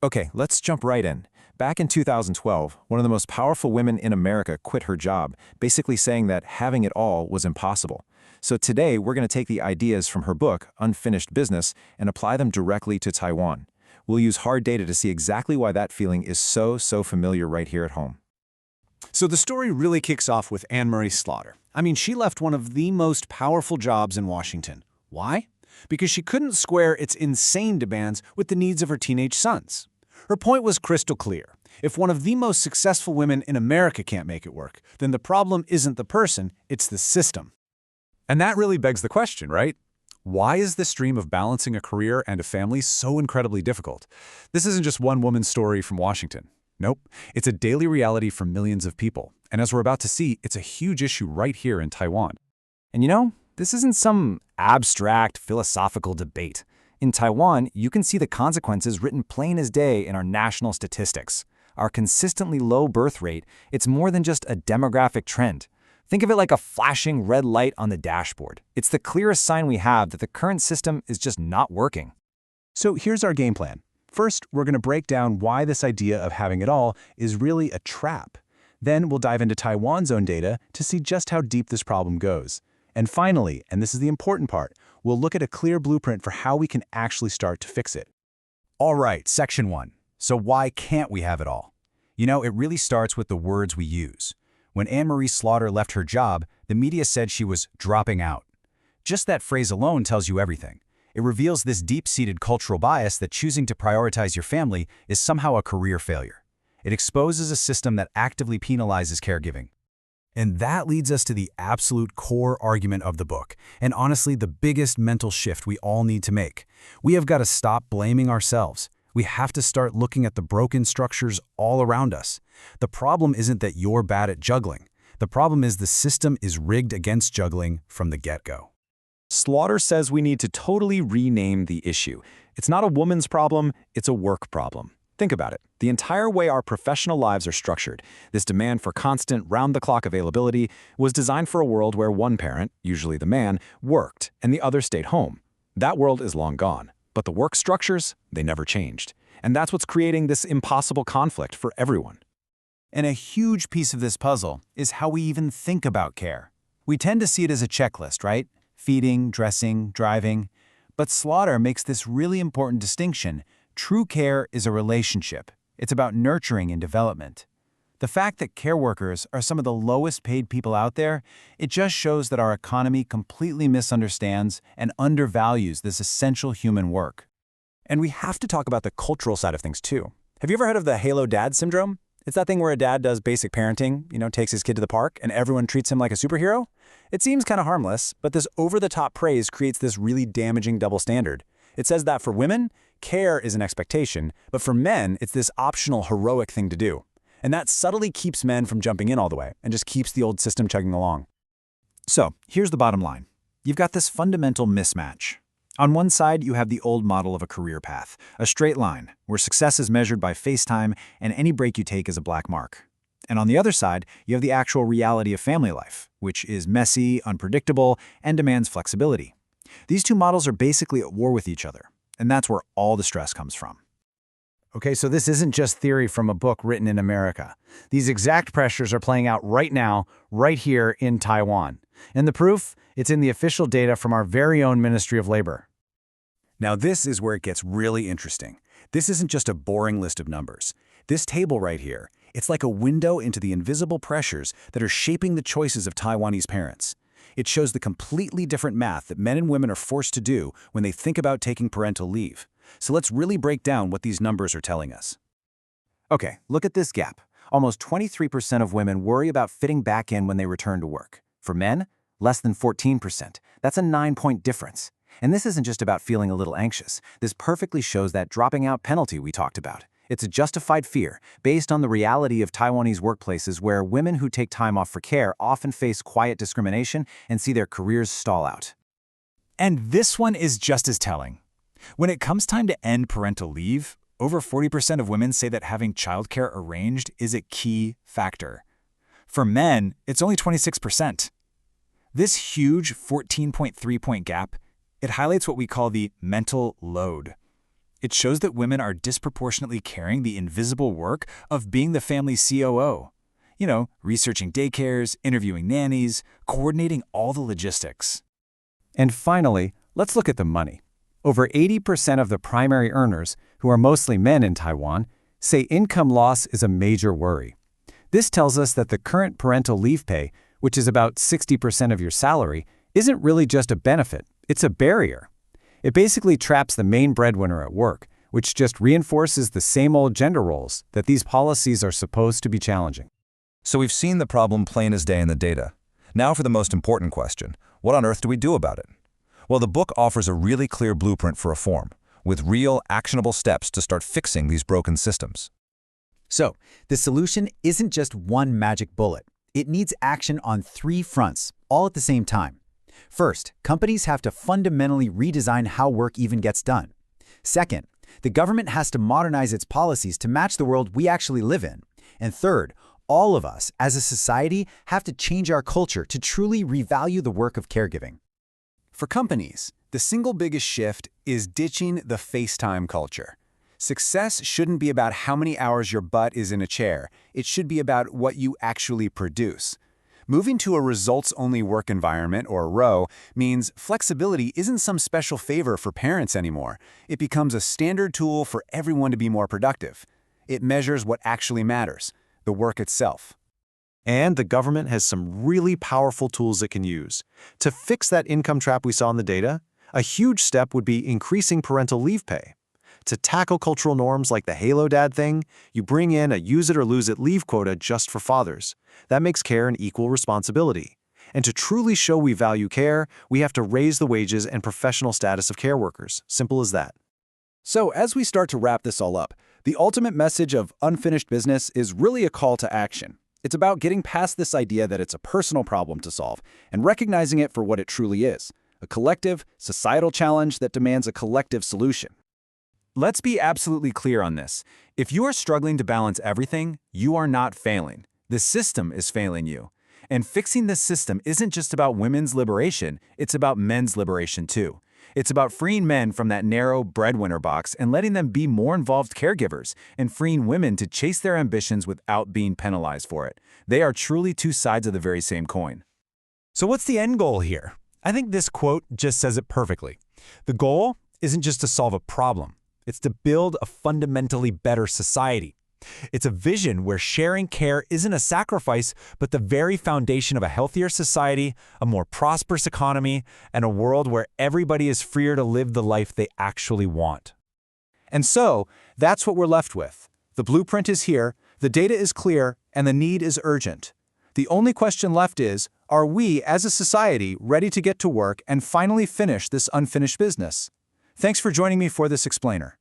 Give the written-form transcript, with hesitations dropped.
Okay, let's jump right in. Back in 2012, one of the most powerful women in America quit her job, basically saying that having it all was impossible. So today, we're going to take the ideas from her book, Unfinished Business, and apply them directly to Taiwan. We'll use hard data to see exactly why that feeling is so familiar right here at home. So the story really kicks off with Anne-Marie Slaughter. I mean, she left one of the most powerful jobs in Washington. Why? Because she couldn't square its insane demands with the needs of her teenage sons. Her point was crystal clear. If one of the most successful women in America can't make it work, then the problem isn't the person, it's the system. And that really begs the question, right? Why is this dream of balancing a career and a family so incredibly difficult? This isn't just one woman's story from Washington. Nope, it's a daily reality for millions of people. And as we're about to see, it's a huge issue right here in Taiwan. And you know, this isn't some abstract philosophical debate. In Taiwan, you can see the consequences written plain as day in our national statistics. Our consistently low birth rate, it's more than just a demographic trend. Think of it like a flashing red light on the dashboard. It's the clearest sign we have that the current system is just not working. So here's our game plan. First, we're going to break down why this idea of having it all is really a trap. Then we'll dive into Taiwan's own data to see just how deep this problem goes. And finally, and this is the important part, we'll look at a clear blueprint for how we can actually start to fix it. All right, section 1. So why can't we have it all? You know, it really starts with the words we use. When Anne-Marie Slaughter left her job, the media said she was dropping out. Just that phrase alone tells you everything. It reveals this deep-seated cultural bias that choosing to prioritize your family is somehow a career failure. It exposes a system that actively penalizes caregiving. And that leads us to the absolute core argument of the book, and honestly the biggest mental shift we all need to make. We have got to stop blaming ourselves. We have to start looking at the broken structures all around us. The problem isn't that you're bad at juggling. The problem is the system is rigged against juggling from the get-go. Slaughter says we need to totally rename the issue. It's not a woman's problem, it's a work problem. Think about it. The entire way our professional lives are structured, this demand for constant, round-the-clock availability, was designed for a world where one parent, usually the man, worked and the other stayed home. That world is long gone. But the work structures, they never changed. And that's what's creating this impossible conflict for everyone. And a huge piece of this puzzle is how we even think about care. We tend to see it as a checklist, right? Feeding, dressing, driving. But Slaughter makes this really important distinction. True care is a relationship. It's about nurturing and development. The fact that care workers are some of the lowest paid people out there, it just shows that our economy completely misunderstands and undervalues this essential human work. And we have to talk about the cultural side of things too. Have you ever heard of the Halo Dad syndrome? It's that thing where a dad does basic parenting, takes his kid to the park, and everyone treats him like a superhero. It seems kind of harmless, but this over-the-top praise creates this really damaging double standard. It says that for women, care is an expectation, but for men, it's this optional heroic thing to do. And that subtly keeps men from jumping in all the way and just keeps the old system chugging along. So, here's the bottom line. You've got this fundamental mismatch. On one side, you have the old model of a career path, a straight line, where success is measured by face time and any break you take is a black mark. And on the other side, you have the actual reality of family life, which is messy, unpredictable, and demands flexibility. These two models are basically at war with each other, and that's where all the stress comes from. Okay, so this isn't just theory from a book written in America. These exact pressures are playing out right now, right here in Taiwan. And the proof? It's in the official data from our very own Ministry of Labor. Now this is where it gets really interesting. This isn't just a boring list of numbers. This table right here, it's like a window into the invisible pressures that are shaping the choices of Taiwanese parents. It shows the completely different math that men and women are forced to do when they think about taking parental leave. So let's really break down what these numbers are telling us. Okay, look at this gap. Almost 23% of women worry about fitting back in when they return to work. For men, less than 14%. That's a 9-point difference. And this isn't just about feeling a little anxious. This perfectly shows that dropping out penalty we talked about. It's a justified fear based on the reality of Taiwanese workplaces where women who take time off for care often face quiet discrimination and see their careers stall out. And this one is just as telling. When it comes time to end parental leave, over 40% of women say that having childcare arranged is a key factor. For men, it's only 26%. This huge 14.3-point gap, it highlights what we call the mental load. It shows that women are disproportionately carrying the invisible work of being the family COO. Researching daycares, interviewing nannies, coordinating all the logistics. And finally, let's look at the money. Over 80% of the primary earners, who are mostly men in Taiwan, say income loss is a major worry. This tells us that the current parental leave pay, which is about 60% of your salary, isn't really just a benefit, it's a barrier. It basically traps the main breadwinner at work, which just reinforces the same old gender roles that these policies are supposed to be challenging. So we've seen the problem plain as day in the data. Now for the most important question, what on earth do we do about it? Well, the book offers a really clear blueprint for reform, with real, actionable steps to start fixing these broken systems. So, the solution isn't just one magic bullet. It needs action on 3 fronts, all at the same time. First, companies have to fundamentally redesign how work even gets done. Second, the government has to modernize its policies to match the world we actually live in. And third, all of us, as a society, have to change our culture to truly revalue the work of caregiving. For companies, the single biggest shift is ditching the FaceTime culture. Success shouldn't be about how many hours your butt is in a chair. It should be about what you actually produce. Moving to a results-only work environment, or ROE, means flexibility isn't some special favor for parents anymore. It becomes a standard tool for everyone to be more productive. It measures what actually matters, the work itself. And the government has some really powerful tools it can use. To fix that income trap we saw in the data, a huge step would be increasing parental leave pay. To tackle cultural norms like the Halo Dad thing, you bring in a use-it-or-lose-it leave quota just for fathers. That makes care an equal responsibility. And to truly show we value care, we have to raise the wages and professional status of care workers. Simple as that. So as we start to wrap this all up, the ultimate message of Unfinished Business is really a call to action. It's about getting past this idea that it's a personal problem to solve and recognizing it for what it truly is, a collective, societal challenge that demands a collective solution. Let's be absolutely clear on this. If you are struggling to balance everything, you are not failing. The system is failing you. And fixing this system isn't just about women's liberation, it's about men's liberation too. It's about freeing men from that narrow breadwinner box and letting them be more involved caregivers, and freeing women to chase their ambitions without being penalized for it. They are truly two sides of the very same coin. So what's the end goal here? I think this quote just says it perfectly. The goal isn't just to solve a problem. It's to build a fundamentally better society. It's a vision where sharing care isn't a sacrifice, but the very foundation of a healthier society, a more prosperous economy, and a world where everybody is freer to live the life they actually want. And so, that's what we're left with. The blueprint is here, the data is clear, and the need is urgent. The only question left is, are we, as a society, ready to get to work and finally finish this unfinished business? Thanks for joining me for this explainer.